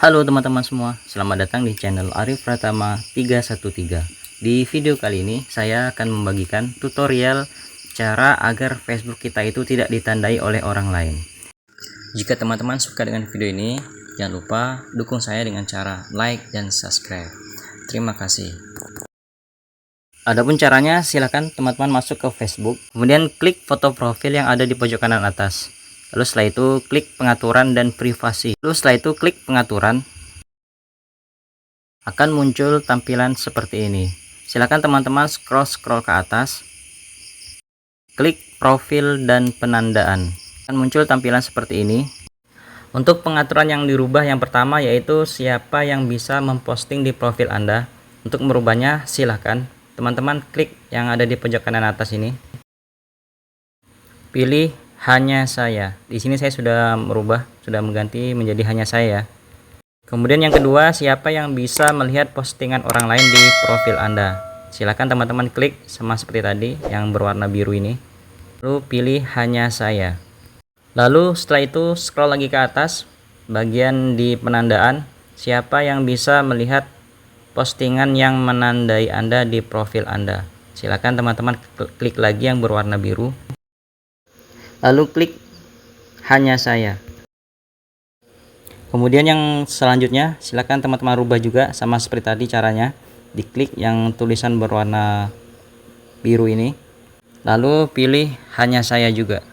Halo teman-teman semua, selamat datang di channel Arif Pratama 313. Di video kali ini saya akan membagikan tutorial cara agar Facebook kita itu tidak ditandai oleh orang lain. Jika teman-teman suka dengan video ini, jangan lupa dukung saya dengan cara like dan subscribe. Terima kasih. Adapun caranya, silakan teman-teman masuk ke Facebook, kemudian klik foto profil yang ada di pojok kanan atas. Lalu setelah itu klik pengaturan dan privasi. Lalu setelah itu klik pengaturan. Akan muncul tampilan seperti ini. Silakan teman-teman scroll ke atas. Klik profil dan penandaan. Akan muncul tampilan seperti ini. Untuk pengaturan yang dirubah, yang pertama yaitu siapa yang bisa memposting di profil Anda. Untuk merubahnya silahkan teman-teman klik yang ada di pojok kanan atas ini. Pilih hanya saya. Di sini saya sudah merubah, sudah mengganti menjadi hanya saya. Kemudian yang kedua, siapa yang bisa melihat postingan orang lain di profil Anda. Silakan teman-teman klik sama seperti tadi yang berwarna biru ini. Lalu pilih hanya saya. Lalu setelah itu scroll lagi ke atas, bagian di penandaan, siapa yang bisa melihat postingan yang menandai Anda di profil Anda. Silakan teman-teman klik lagi yang berwarna biru. Lalu klik hanya saya. Kemudian yang selanjutnya silakan teman-teman rubah juga sama seperti tadi caranya. Diklik yang tulisan berwarna biru ini. Lalu pilih hanya saya juga.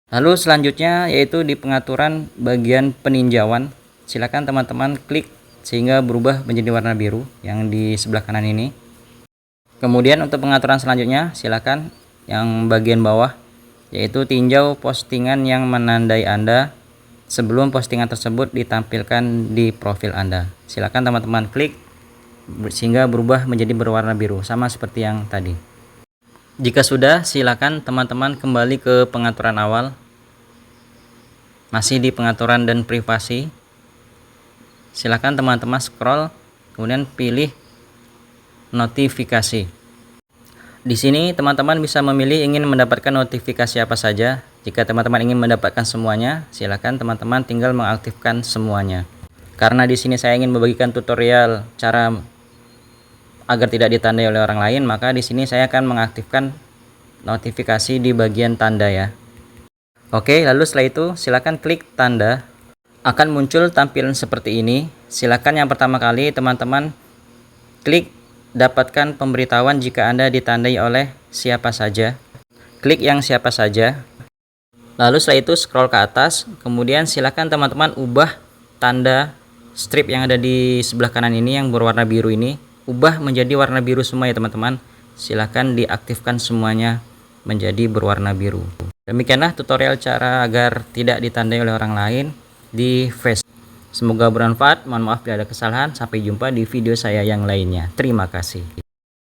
Lalu selanjutnya yaitu di pengaturan bagian peninjauan. Silakan teman-teman klik sehingga berubah menjadi warna biru yang di sebelah kanan ini. Kemudian untuk pengaturan selanjutnya silakan yang bagian bawah yaitu tinjau postingan yang menandai Anda sebelum postingan tersebut ditampilkan di profil Anda. Silakan teman-teman klik sehingga berubah menjadi berwarna biru sama seperti yang tadi. Jika sudah, silakan teman-teman kembali ke pengaturan awal. Masih di pengaturan dan privasi. Silakan teman-teman scroll kemudian pilih notifikasi. Di sini teman-teman bisa memilih ingin mendapatkan notifikasi apa saja. Jika teman-teman ingin mendapatkan semuanya, silakan teman-teman tinggal mengaktifkan semuanya. Karena di sini saya ingin membagikan tutorial cara agar tidak ditandai oleh orang lain, maka di sini saya akan mengaktifkan notifikasi di bagian tanda ya. Oke, lalu setelah itu silakan klik tanda. Akan muncul tampilan seperti ini. Silakan yang pertama kali teman-teman klik dapatkan pemberitahuan jika Anda ditandai oleh siapa saja. Klik yang siapa saja. Lalu setelah itu scroll ke atas. Kemudian silakan teman-teman ubah tanda strip yang ada di sebelah kanan ini yang berwarna biru ini. Ubah menjadi warna biru semua ya teman-teman. Silakan diaktifkan semuanya menjadi berwarna biru. Demikianlah tutorial cara agar tidak ditandai oleh orang lain di Facebook. Semoga bermanfaat. Mohon maaf bila ada kesalahan. Sampai jumpa di video saya yang lainnya. Terima kasih.